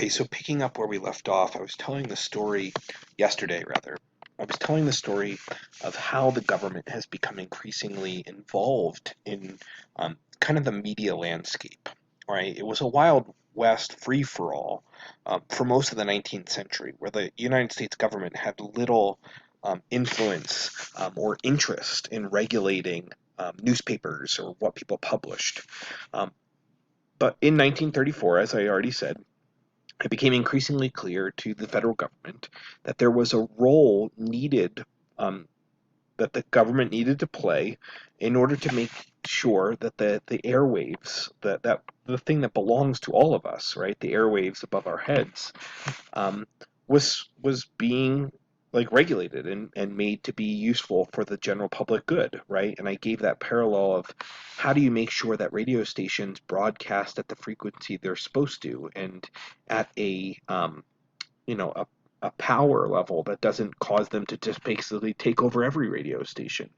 Okay, so picking up where we left off, I was telling the story yesterday, rather. I was telling the story of how the government has become increasingly involved in kind of the media landscape, right? It was a Wild West free for all for most of the 19th century, where the United States government had little influence or interest in regulating newspapers or what people published. Um, but in 1934, as I already said, it became increasingly clear to the federal government that there was a role needed, that the government needed to play in order to make sure that the airwaves, that the thing that belongs to all of us, right, the airwaves above our heads, um, was being like regulated and made to be useful for the general public good, right? And I gave that parallel of how do you make sure that radio stations broadcast at the frequency they're supposed to and at you know, a power level that doesn't cause them to just basically take over every radio station.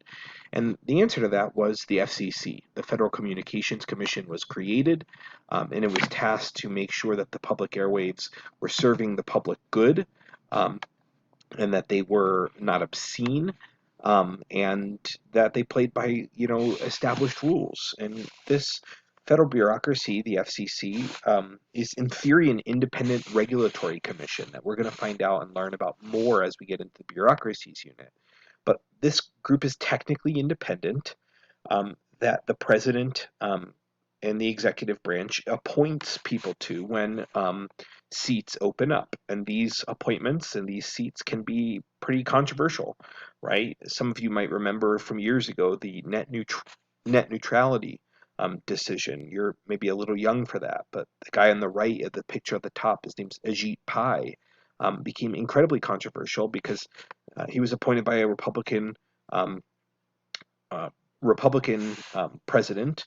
And the answer to that was the FCC. The Federal Communications Commission was created, and it was tasked to make sure that the public airwaves were serving the public good, um, and that they were not obscene, and that they played by established rules. And this federal bureaucracy, the FCC, is in theory an independent regulatory commission that we're going to find out and learn about more as we get into the bureaucracies unit. But this group is technically independent, that the president and the executive branch appoints people to when seats open up. And these appointments and these seats can be pretty controversial, right? Some of you might remember from years ago the net neutrality decision. You're maybe a little young for that, but the guy on the right of the picture at the top, his name's Ajit Pai, became incredibly controversial because he was appointed by a um, uh, Republican president,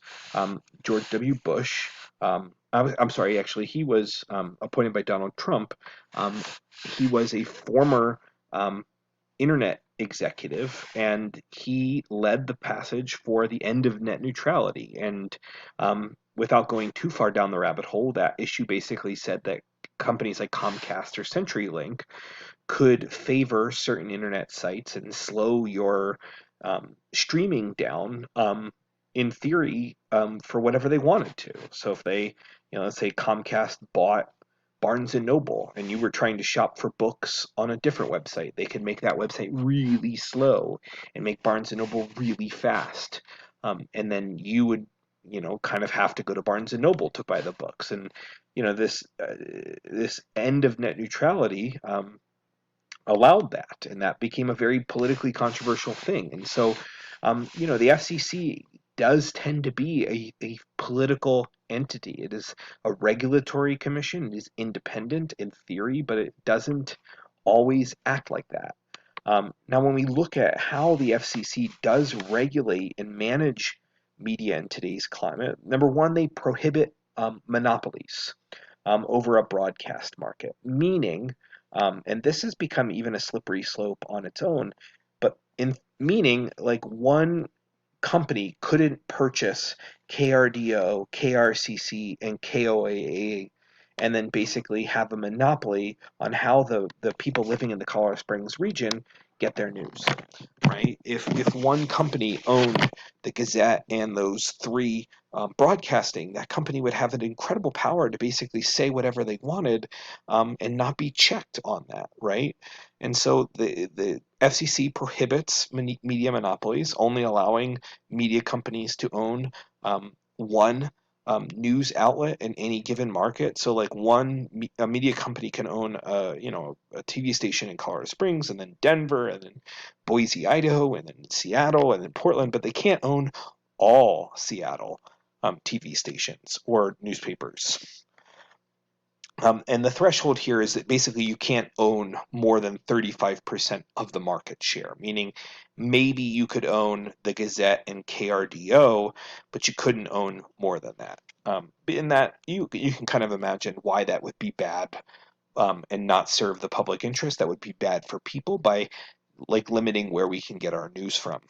George W. Bush. I'm sorry, actually, he was appointed by Donald Trump. Um, he was a former um, internet executive, and he led the passage for the end of net neutrality. And without going too far down the rabbit hole, that issue basically said that companies like Comcast or CenturyLink could favor certain internet sites and slow your streaming down, in theory, for whatever they wanted to. So if they, let's say Comcast bought Barnes and Noble and you were trying to shop for books on a different website, they could make that website really slow and make Barnes and Noble really fast. And then you would, kind of have to go to Barnes and Noble to buy the books. And this end of net neutrality allowed that, and that became a very politically controversial thing. And so, the FCC does tend to be a political entity. It is a regulatory commission. It is independent in theory, but it doesn't always act like that. Now, when we look at how the FCC does regulate and manage media in today's climate, number one, they prohibit monopolies over a broadcast market, meaning, and this has become even a slippery slope on its own, but in meaning like one company couldn't purchase KRDO, KRCC, and KOAA and then basically have a monopoly on how the people living in the Colorado Springs region get their news, right? If one company owned the Gazette and those three broadcasting, that company would have an incredible power to basically say whatever they wanted, and not be checked on that, right? And so the FCC prohibits media monopolies, only allowing media companies to own one news outlet in any given market. So like a media company can own a TV station in Colorado Springs, and then Denver, and then Boise, Idaho, and then Seattle, and then Portland, but they can't own all Seattle TV stations or newspapers. And the threshold here is that basically you can't own more than 35% of the market share, meaning maybe you could own the Gazette and KRDO, but you couldn't own more than that. In that, you can kind of imagine why that would be bad, and not serve the public interest. That would be bad for people by like limiting where we can get our news from.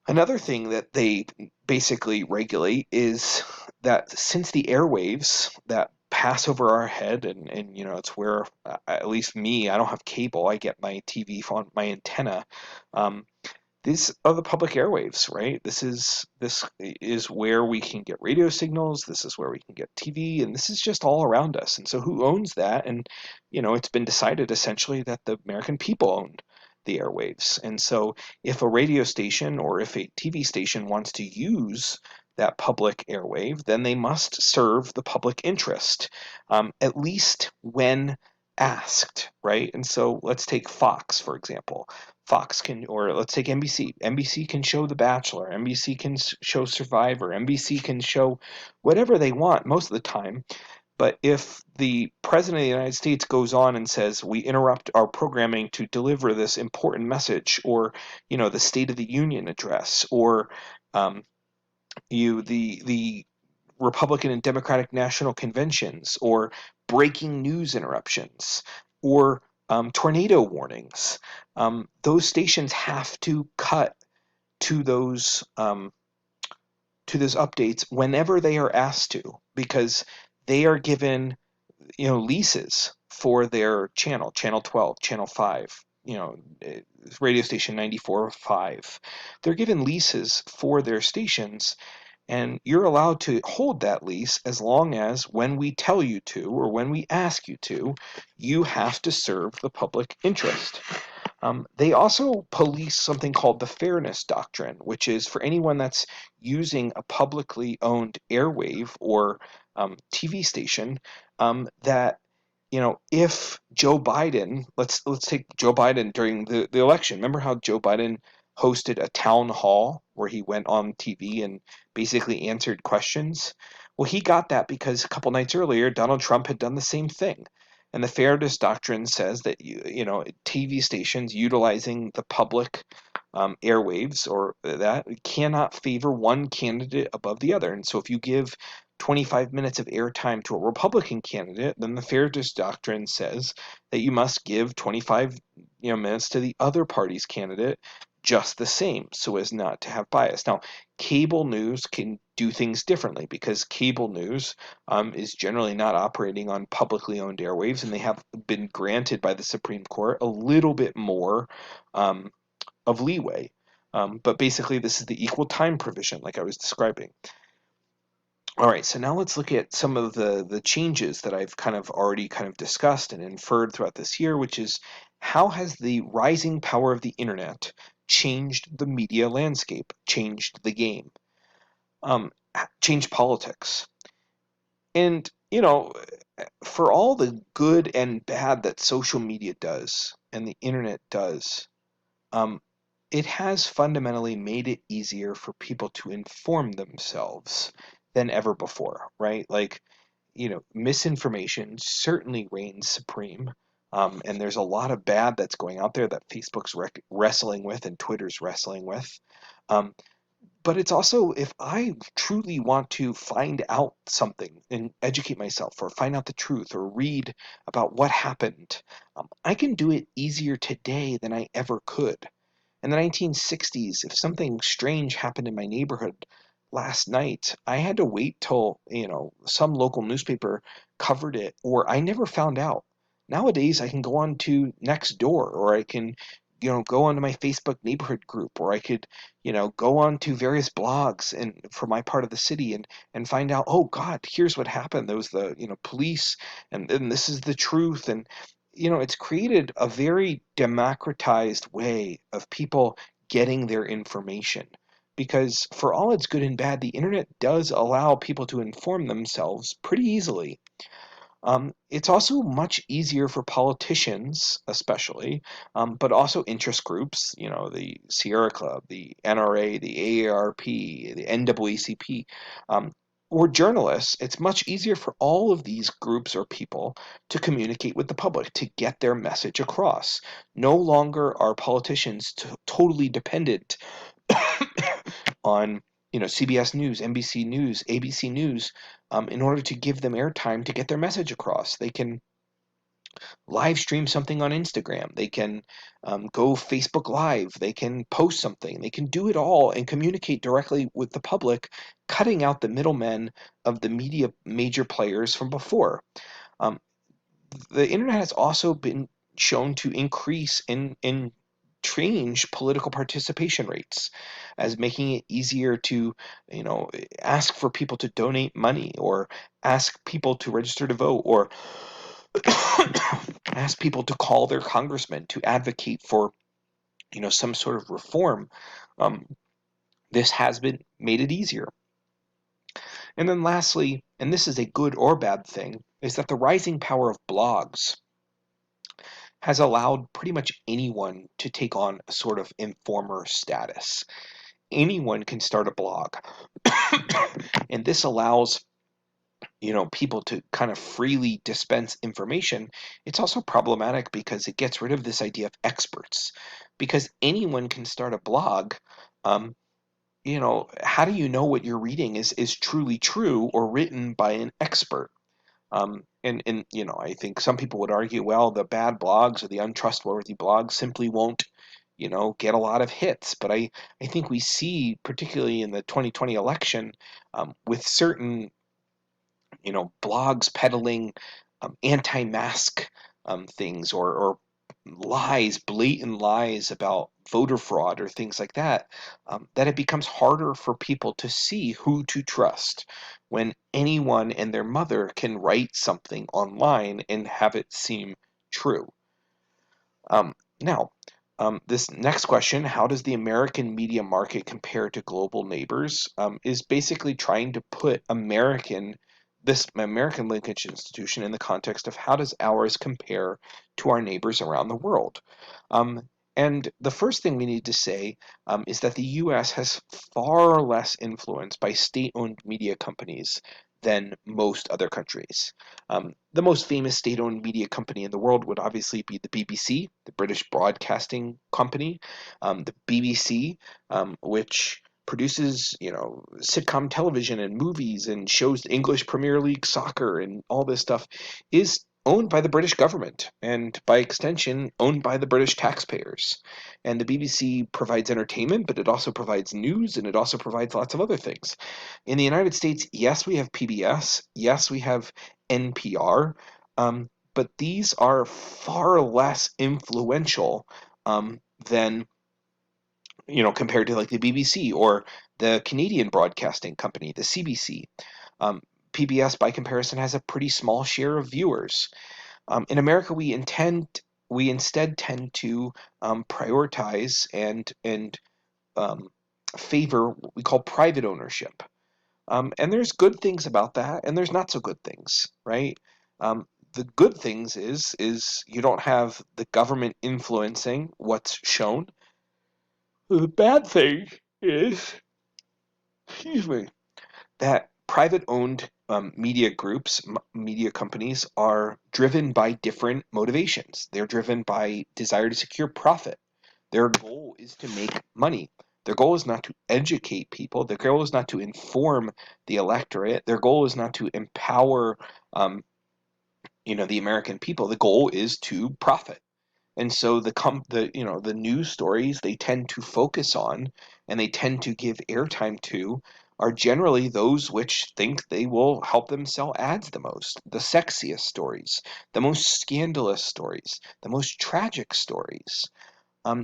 Another thing that they basically regulate is that since the airwaves that pass over our head, and it's where, at least me, I don't have cable. I get my TV on my antenna. Um, these are the public airwaves, right? This is where we can get radio signals. This is where we can get TV, and this is just all around us. And so, who owns that? And it's been decided essentially that the American people own the airwaves. And so, if a radio station or if a TV station wants to use that public airwave, then they must serve the public interest, at least when asked, right? And so, let's take Fox, for example. Fox can, or let's take NBC. NBC can show The Bachelor. NBC can show Survivor. NBC can show whatever they want most of the time. But if the President of the United States goes on and says, we interrupt our programming to deliver this important message, or, the State of the Union address, or um, the Republican and Democratic national conventions, or breaking news interruptions, or tornado warnings. Those stations have to cut to those updates whenever they are asked to, because they are given leases for their channel 12, channel 5, radio station 94.5. They're given leases for their stations, and you're allowed to hold that lease as long as, when we tell you to or when we ask you to, you have to serve the public interest. They also police something called the Fairness Doctrine, which is for anyone that's using a publicly owned airwave or TV station, that if Joe Biden, let's take Joe Biden during the election. Remember how Joe Biden hosted a town hall where he went on TV and basically answered questions? Well, he got that because a couple nights earlier, Donald Trump had done the same thing. And the Fairness Doctrine says that TV stations utilizing the public airwaves or that cannot favor one candidate above the other. And so if you give 25 minutes of airtime to a Republican candidate, then the Fairness Doctrine says that you must give 25 minutes to the other party's candidate just the same, so as not to have bias. Now, cable news can do things differently because cable news is generally not operating on publicly owned airwaves, and they have been granted by the Supreme Court a little bit more um, of leeway. But basically, this is the equal time provision, like I was describing. All right, so now let's look at some of the changes that I've kind of already kind of discussed and inferred throughout this year, which is how has the rising power of the internet changed the media landscape, changed the game, changed politics. And, for all the good and bad that social media does and the internet does, um, it has fundamentally made it easier for people to inform themselves than ever before, right? Like, misinformation certainly reigns supreme. And there's a lot of bad that's going out there that Facebook's wrestling with and Twitter's wrestling with. Um, but it's also, if I truly want to find out something and educate myself or find out the truth or read about what happened, I can do it easier today than I ever could. In the 1960s, if something strange happened in my neighborhood last night, I had to wait till, some local newspaper covered it, or I never found out. Nowadays, I can go on to Nextdoor, or I can, go onto my Facebook neighborhood group, or I could, go on to various blogs and for my part of the city and find out, oh God, here's what happened. There was the, police, and this is the truth. And it's created a very democratized way of people getting their information. Because for all its good and bad, the internet does allow people to inform themselves pretty easily. It's also much easier for politicians, especially, but also interest groups, the Sierra Club, the NRA, the AARP, the NAACP, or journalists. It's much easier for all of these groups or people to communicate with the public, to get their message across. No longer are politicians totally dependent on CBS News, NBC News, ABC News, in order to give them airtime to get their message across. They can live stream something on Instagram. They can go Facebook Live. They can post something. They can do it all and communicate directly with the public, cutting out the middlemen of the media major players from before. Um, the internet has also been shown to increase in change political participation rates, as making it easier to, you know, ask for people to donate money, or ask people to register to vote, or ask people to call their congressman to advocate for, you know, some sort of reform. Um, this has been made it easier. And then lastly, and this is a good or bad thing, is that the rising power of blogs has allowed pretty much anyone to take on a sort of informer status. Anyone can start a blog. And this allows, you know, people to kind of freely dispense information. It's also problematic because it gets rid of this idea of experts. Because anyone can start a blog. um, you know, how do you know what you're reading is truly true or written by an expert? And you know, I think some people would argue, well, the bad blogs or the untrustworthy blogs simply won't, you know, get a lot of hits. But I think we see, particularly in the 2020 election, with certain, you know, blogs peddling anti-mask things, or lies, blatant lies about voter fraud or things like that, that it becomes harder for people to see who to trust when anyone and their mother can write something online and have it seem true. Now, this next question, how does the American media market compare to global neighbors, is basically trying to put this American linkage institution in the context of how does ours compare to our neighbors around the world. Um, and the first thing we need to say is that the US has far less influence by state-owned media companies than most other countries. The most famous state-owned media company in the world would obviously be the BBC, the British Broadcasting Company. The BBC, which produces, you know, sitcom television and movies and shows the English Premier League soccer and all this stuff, is owned by the British government and by extension owned by the British taxpayers. And the BBC provides entertainment, but it also provides news, and it also provides lots of other things. In the United States, yes, we have PBS, yes, we have NPR, but these are far less influential than, you know, compared to like the BBC or the Canadian Broadcasting Company, the CBC. Um, PBS, by comparison, has a pretty small share of viewers. In America, we instead tend to prioritize and um, favor what we call private ownership. And there's good things about that, and there's not so good things, right? The good things is you don't have the government influencing what's shown. The bad thing is, excuse me, that private-owned media groups, media companies, are driven by different motivations. They're driven by desire to secure profit. Their goal is to make money. Their goal is not to educate people. Their goal is not to inform the electorate. Their goal is not to empower, um, you know, the American people. The goal is to profit. And so the you know, the news stories they tend to focus on and they tend to give airtime to are generally those which think they will help them sell ads the most, the sexiest stories, the most scandalous stories, the most tragic stories,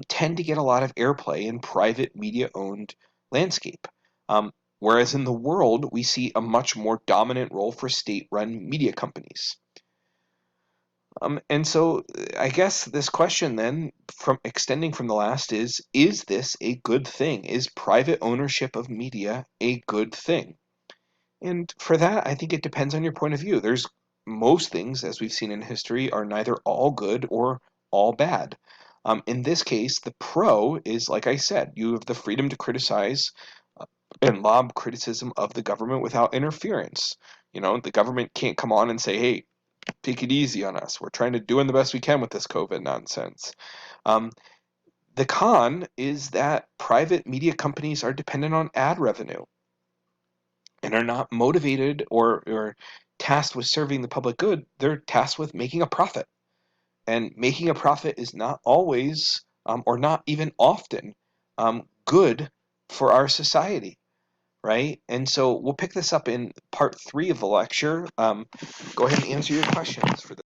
tend to get a lot of airplay in private media-owned landscape. Whereas in the world, we see a much more dominant role for state-run media companies. And so I guess this question then, from extending from the last, is this a good thing? Is private ownership of media a good thing? And for that, I think it depends on your point of view. There's most things, as we've seen in history, are neither all good or all bad. In this case, the pro is, like I said, you have the freedom to criticize uh, and lob criticism of the government without interference. You know, the government can't come on and say, hey, take it easy on us. We're trying to doing the best we can with this COVID nonsense. Um, the con is that private media companies are dependent on ad revenue and are not motivated or tasked with serving the public good. They're tasked with making a profit. And making a profit is not always, or not even often, good for our society, right? And so we'll pick this up in part 3 of the lecture. Go ahead and answer your questions for this.